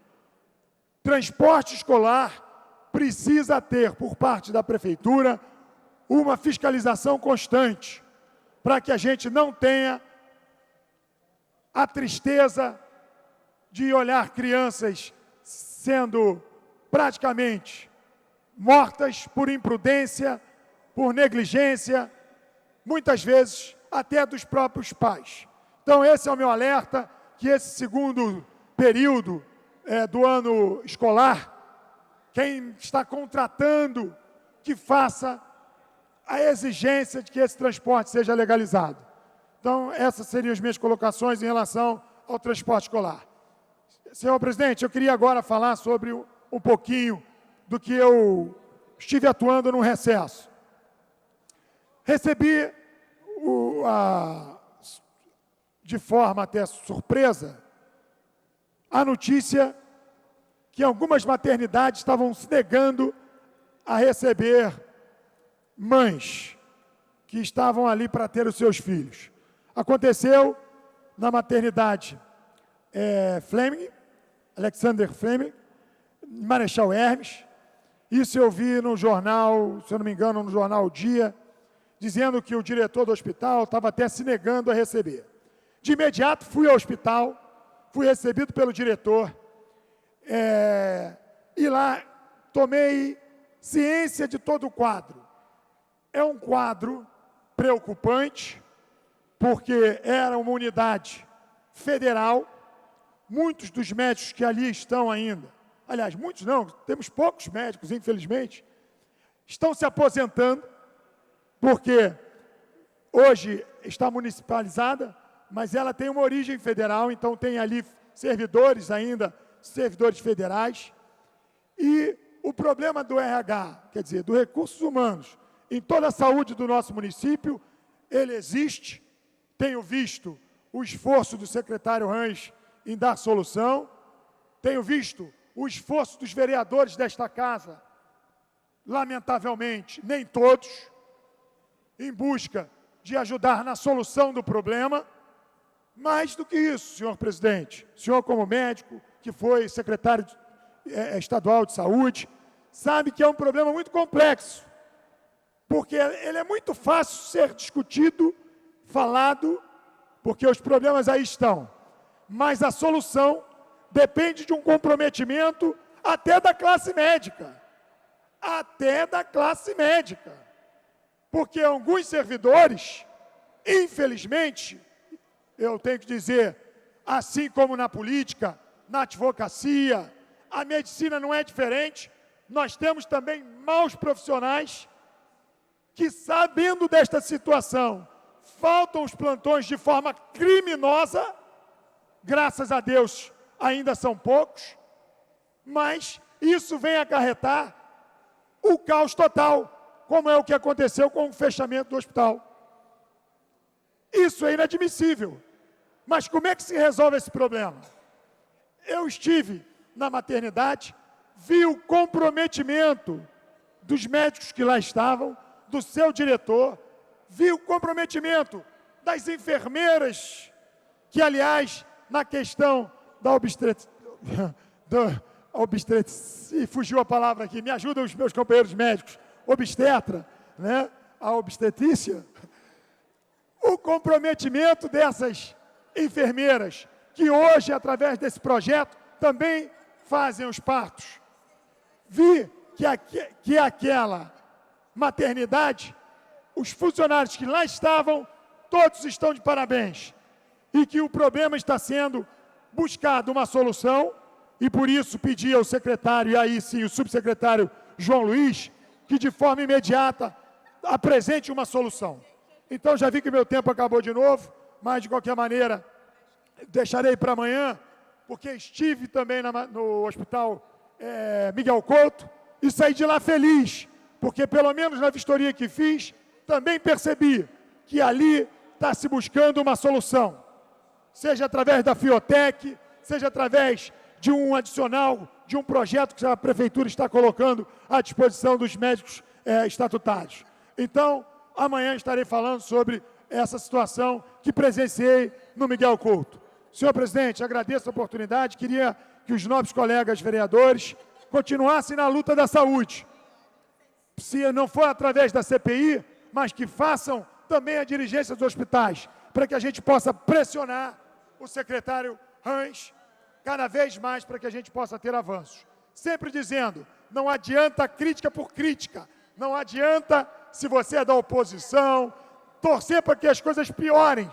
Transporte escolar precisa ter, por parte da prefeitura, uma fiscalização constante, para que a gente não tenha a tristeza de olhar crianças sendo praticamente mortas por imprudência, por negligência, muitas vezes até dos próprios pais. Então esse é o meu alerta, que esse segundo período do ano escolar, quem está contratando, que faça a exigência de que esse transporte seja legalizado. Então, essas seriam as minhas colocações em relação ao transporte escolar. Senhor presidente, eu queria agora falar sobre um pouquinho do que eu estive atuando no recesso. Recebi, de forma até surpresa, a notícia que algumas maternidades estavam se negando a receber mães que estavam ali para ter os seus filhos. Aconteceu na maternidade Fleming, Alexander Fleming, Marechal Hermes. Isso eu vi no jornal, se eu não me engano, no jornal O Dia, dizendo que o diretor do hospital estava até se negando a receber. De imediato fui ao hospital, fui recebido pelo diretor, e lá tomei ciência de todo o quadro. É um quadro preocupante, porque era uma unidade federal, muitos dos médicos que ali estão ainda, aliás, muitos não, temos poucos médicos, infelizmente, estão se aposentando, porque hoje está municipalizada, mas ela tem uma origem federal, então tem ali servidores ainda, servidores federais, e o problema do RH, quer dizer, dos recursos humanos, em toda a saúde do nosso município, ele existe. Tenho visto o esforço do secretário Rães em dar solução, tenho visto o esforço dos vereadores desta casa, lamentavelmente, nem todos, em busca de ajudar na solução do problema. Mais do que isso, senhor presidente, o senhor como médico, que foi secretário estadual de saúde, sabe que é um problema muito complexo, porque ele é muito fácil ser discutido, falado, porque os problemas aí estão, mas a solução depende de um comprometimento até da classe médica, porque alguns servidores, infelizmente, eu tenho que dizer, assim como na política, na advocacia, a medicina não é diferente, nós temos também maus profissionais que, sabendo desta situação, faltam os plantões de forma criminosa, graças a Deus ainda são poucos, mas isso vem acarretar o caos total, como é o que aconteceu com o fechamento do hospital. Isso é inadmissível. Mas como é que se resolve esse problema? Eu estive na maternidade, vi o comprometimento dos médicos que lá estavam, do seu diretor, vi o comprometimento das enfermeiras, que, aliás, na questão da obstetrícia, fugiu a palavra aqui, me ajudam os meus companheiros médicos, obstetra, né? A obstetrícia, o comprometimento dessas enfermeiras, que hoje, através desse projeto, também fazem os partos. Vi que aquela maternidade, os funcionários que lá estavam, todos estão de parabéns, e que o problema está sendo buscado uma solução, e por isso pedi ao secretário, e aí sim o subsecretário João Luiz, que de forma imediata apresente uma solução. Então já vi que meu tempo acabou de novo, mas de qualquer maneira deixarei para amanhã, porque estive também no hospital Miguel Couto e saí de lá feliz, porque pelo menos na vistoria que fiz, também percebi que ali está se buscando uma solução, seja através da Fiotec, seja através de um adicional, de um projeto que a Prefeitura está colocando à disposição dos médicos estatutários. Então, amanhã estarei falando sobre essa situação que presenciei no Miguel Couto. Senhor presidente, agradeço a oportunidade, queria que os nobres colegas vereadores continuassem na luta da saúde. Se não for através da CPI, mas que façam também a dirigência dos hospitais, para que a gente possa pressionar o secretário Rães cada vez mais para que a gente possa ter avanços. Sempre dizendo, não adianta crítica por crítica, não adianta, se você é da oposição, torcer para que as coisas piorem,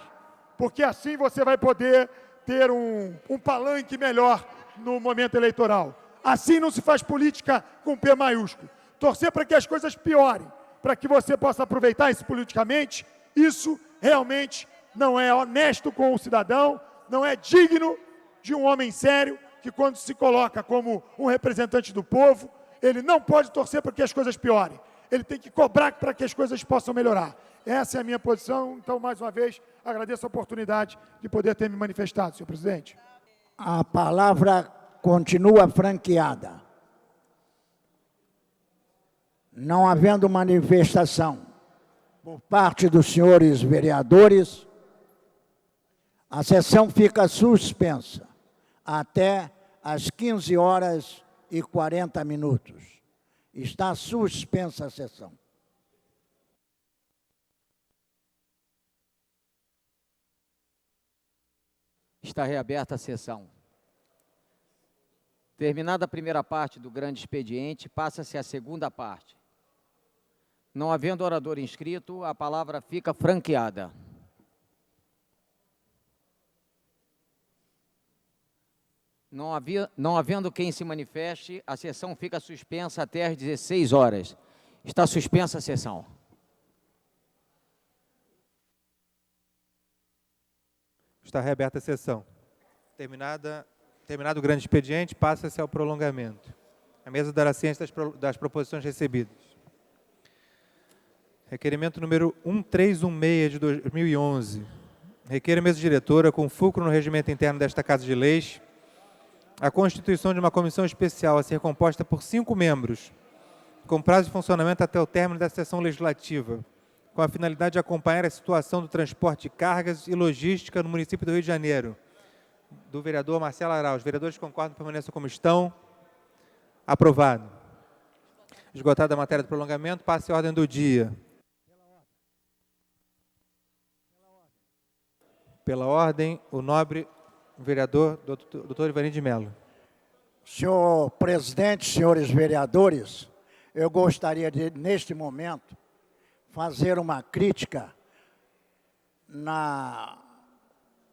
porque assim você vai poder ter um palanque melhor no momento eleitoral. Assim não se faz política com P maiúsculo. Torcer para que as coisas piorem, para que você possa aproveitar isso politicamente, isso realmente não é honesto com o cidadão, não é digno de um homem sério, que quando se coloca como um representante do povo, ele não pode torcer para que as coisas piorem. Ele tem que cobrar para que as coisas possam melhorar. Essa é a minha posição, então, mais uma vez, agradeço a oportunidade de poder ter me manifestado, senhor presidente. A palavra continua franqueada. Não havendo manifestação por parte dos senhores vereadores, a sessão fica suspensa até às 15h40. Está suspensa a sessão. Está reaberta a sessão. Terminada a primeira parte do grande expediente, passa-se a segunda parte. Não havendo orador inscrito, a palavra fica franqueada. Não havendo quem se manifeste, a sessão fica suspensa até às 16 horas. Está suspensa a sessão. Está reaberta a sessão. Terminado o grande expediente, passa-se ao prolongamento. A mesa dará ciência das proposições recebidas. Requerimento número 1316 de 2011. Requer a mesa diretora, com fulcro no regimento interno desta Casa de Leis, a constituição de uma comissão especial a ser composta por 5 membros, com prazo de funcionamento até o término da sessão legislativa, com a finalidade de acompanhar a situação do transporte de cargas e logística no município do Rio de Janeiro. Do vereador Marcelo Araújo. Os vereadores concordam, permaneçam como estão. Aprovado. Esgotada a matéria do prolongamento, passe a ordem do dia. Pela ordem, o nobre vereador doutor Ivanir de Mello. Senhor presidente, senhores vereadores, eu gostaria de, neste momento, fazer uma crítica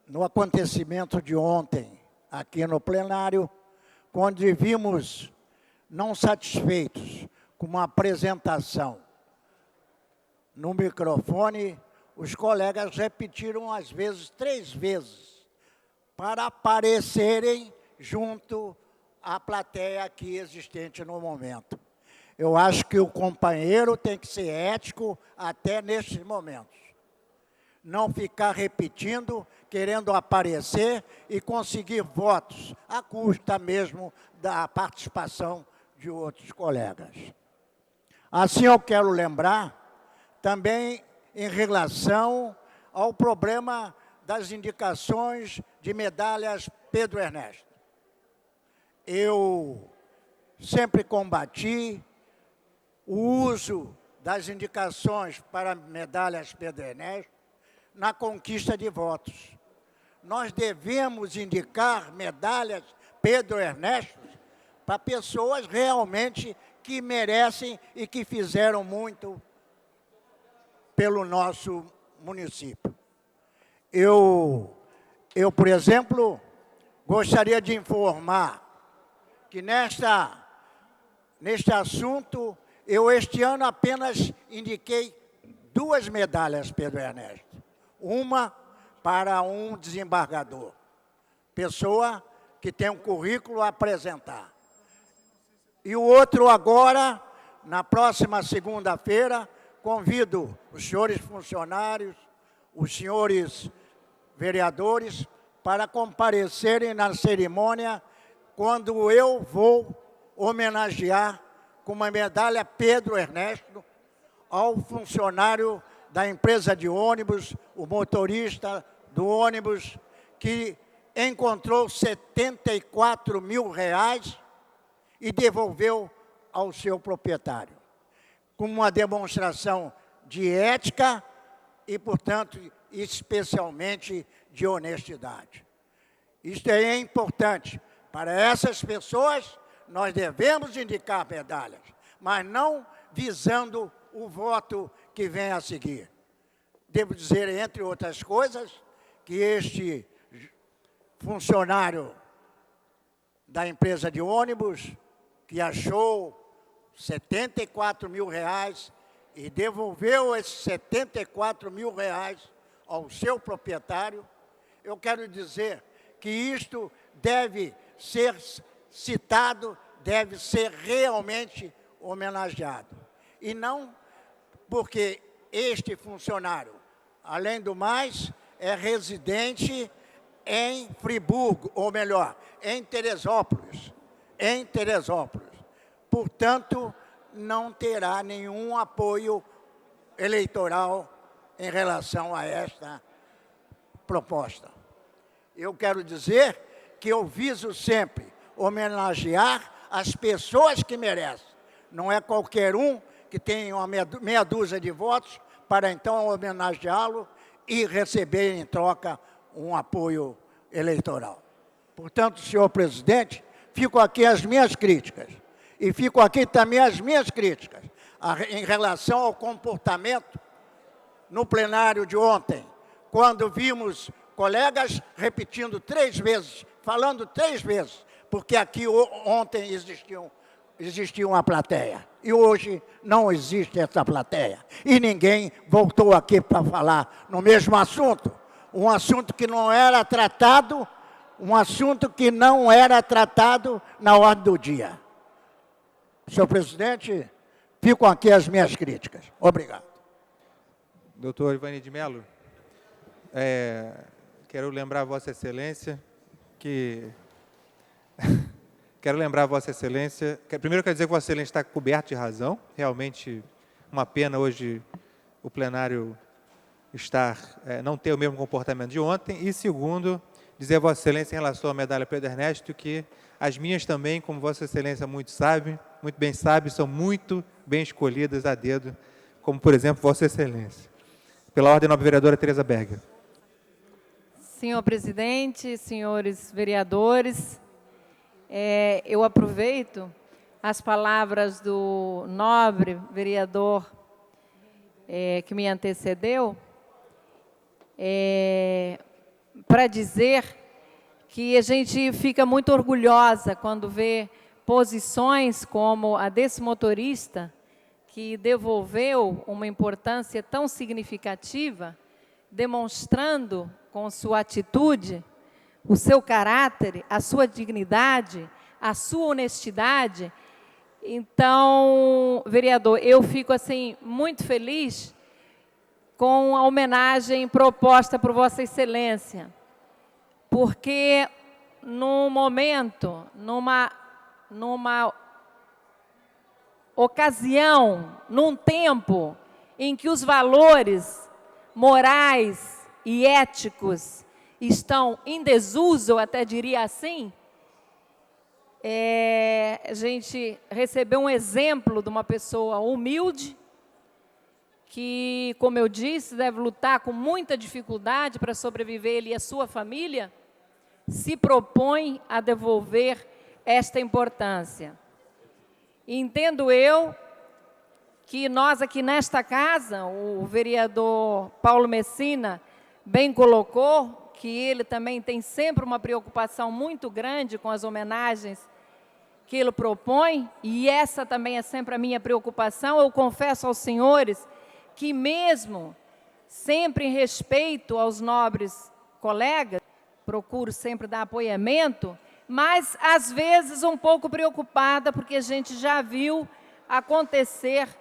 no acontecimento de ontem, aqui no plenário, quando vimos, não satisfeitos com uma apresentação no microfone, os colegas repetiram, às vezes, 3 vezes, para aparecerem junto à plateia aqui existente no momento. Eu acho que o companheiro tem que ser ético até nestes momentos. Não ficar repetindo, querendo aparecer e conseguir votos, à custa mesmo da participação de outros colegas. Assim, eu quero lembrar também em relação ao problema das indicações de medalhas Pedro Ernesto. Eu sempre combati o uso das indicações para medalhas Pedro Ernesto na conquista de votos. Nós devemos indicar medalhas Pedro Ernesto para pessoas realmente que merecem e que fizeram muito pelo nosso município. Eu, por exemplo, gostaria de informar que neste assunto, eu este ano apenas indiquei 2 medalhas Pedro Ernesto. Uma para um desembargador, pessoa que tem um currículo a apresentar. E o outro agora, na próxima segunda-feira, convido os senhores funcionários, os senhores vereadores, para comparecerem na cerimônia, quando eu vou homenagear com uma medalha Pedro Ernesto ao funcionário da empresa de ônibus, o motorista do ônibus, que encontrou R$74 mil e devolveu ao seu proprietário, como uma demonstração de ética e, portanto, especialmente de honestidade. Isto é importante. Para essas pessoas, nós devemos indicar medalhas, mas não visando o voto que vem a seguir. Devo dizer, entre outras coisas, que este funcionário da empresa de ônibus, que achou R$74 mil e devolveu esses R$74 mil ao seu proprietário, eu quero dizer que isto deve ser citado, deve ser realmente homenageado. E não porque este funcionário, além do mais, é residente em Friburgo, ou melhor, em Teresópolis. Portanto, não terá nenhum apoio eleitoral em relação a esta proposta. Eu quero dizer que eu viso sempre homenagear as pessoas que merecem. Não é qualquer um que tem uma meia dúzia de votos para então homenageá-lo e receber em troca um apoio eleitoral. Portanto, senhor presidente, ficam aqui as minhas críticas. E ficam aqui também as minhas críticas em relação ao comportamento no plenário de ontem, quando vimos colegas repetindo 3 vezes, falando 3 vezes, porque aqui ontem existia uma plateia. E hoje não existe essa plateia. E ninguém voltou aqui para falar no mesmo assunto. Um assunto que não era tratado, na ordem do dia. Senhor presidente, ficam aqui as minhas críticas. Obrigado. Doutor Ivani de Mello, quero lembrar a Vossa Excelência que... Quero lembrar a Vossa Excelência... Primeiro, quero dizer que Vossa Excelência está coberto de razão. Realmente, uma pena hoje o plenário não ter o mesmo comportamento de ontem. E, segundo, dizer a Vossa Excelência em relação à medalha Pedro Ernesto que as minhas também, como Vossa Excelência muito bem sabe, são muito bem escolhidas a dedo, como, por exemplo, Vossa Excelência. Pela ordem, nobre vereadora Tereza Berger. Senhor presidente, senhores vereadores, eu aproveito as palavras do nobre vereador que me antecedeu para dizer que a gente fica muito orgulhosa quando vê posições como a desse motorista que devolveu uma importância tão significativa, demonstrando com sua atitude o seu caráter, a sua dignidade, a sua honestidade. Então, vereador, eu fico assim muito feliz com a homenagem proposta por Vossa Excelência, porque num momento, numa ocasião, num tempo em que os valores morais e éticos estão em desuso, eu até diria assim, a gente recebeu um exemplo de uma pessoa humilde, que, como eu disse, deve lutar com muita dificuldade para sobreviver, ele e a sua família, se propõe a devolver esta importância. Entendo eu que nós aqui nesta casa, o vereador Paulo Messina bem colocou, que ele também tem sempre uma preocupação muito grande com as homenagens que ele propõe, e essa também é sempre a minha preocupação. Eu confesso aos senhores que mesmo sempre em respeito aos nobres colegas, procuro sempre dar apoiamento, mas às vezes um pouco preocupada, porque a gente já viu acontecerem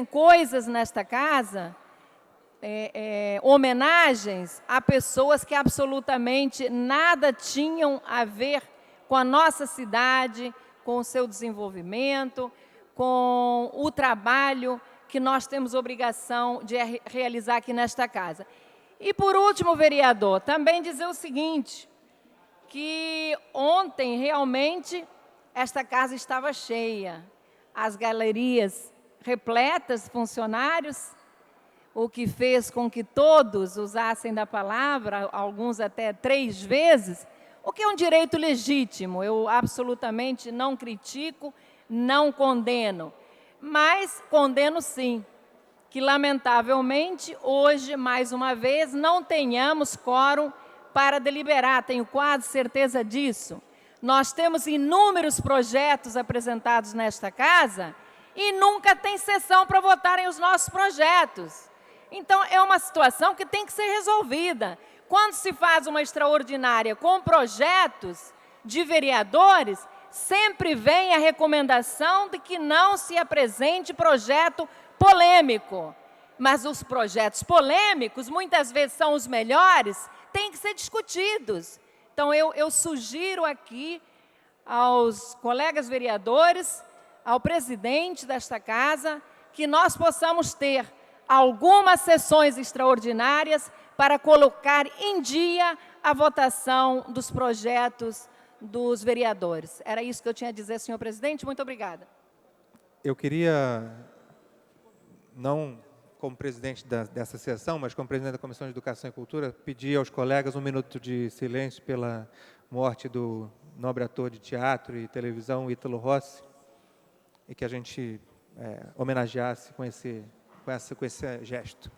coisas nesta casa, homenagens a pessoas que absolutamente nada tinham a ver com a nossa cidade, com o seu desenvolvimento, com o trabalho que nós temos obrigação de realizar aqui nesta casa. E, por último, vereador, também dizer o seguinte, que ontem, realmente, esta casa estava cheia, as galerias repletas de funcionários, o que fez com que todos usassem da palavra, alguns até 3 vezes, o que é um direito legítimo. Eu absolutamente não critico, não condeno, mas condeno sim, que lamentavelmente hoje, mais uma vez, não tenhamos quórum para deliberar, tenho quase certeza disso. Nós temos inúmeros projetos apresentados nesta casa e nunca tem sessão para votarem os nossos projetos. Então, é uma situação que tem que ser resolvida. Quando se faz uma extraordinária com projetos de vereadores, sempre vem a recomendação de que não se apresente projeto polêmico. Mas os projetos polêmicos, muitas vezes são os melhores, têm que ser discutidos. Então, eu sugiro aqui aos colegas vereadores, ao presidente desta casa, que nós possamos ter algumas sessões extraordinárias para colocar em dia a votação dos projetos dos vereadores. Era isso que eu tinha a dizer, senhor presidente. Muito obrigada. Eu queria, não como presidente dessa sessão, mas como presidente da Comissão de Educação e Cultura, pedir aos colegas 1 minuto de silêncio pela morte do nobre ator de teatro e televisão, Ítalo Rossi, e que a gente homenageasse com esse gesto.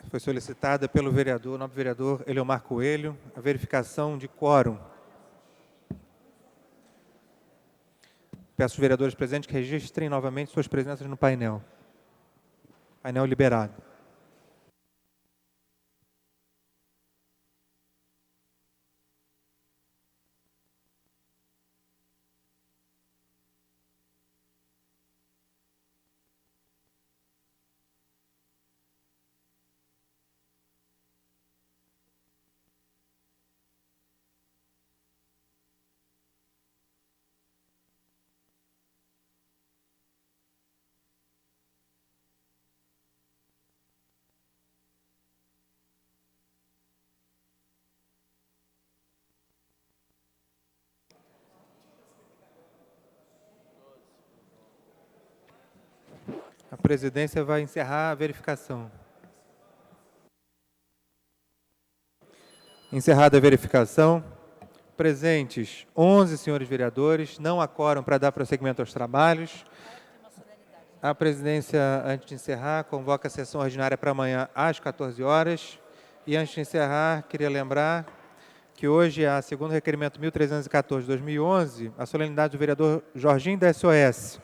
Foi solicitada pelo nobre vereador Eleomar Coelho, a verificação de quórum. Peço aos vereadores presentes que registrem novamente suas presenças no painel. Painel liberado. A presidência vai encerrar a verificação. Encerrada a verificação, presentes 11 senhores vereadores, não há quórum para dar prosseguimento aos trabalhos. A presidência, antes de encerrar, convoca a sessão ordinária para amanhã às 14 horas. E antes de encerrar, queria lembrar que hoje, a segundo requerimento 1314/2011, a solenidade do vereador Jorginho da SOS,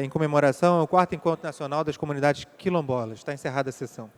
em comemoração ao 4º Encontro Nacional das Comunidades Quilombolas. Está encerrada a sessão.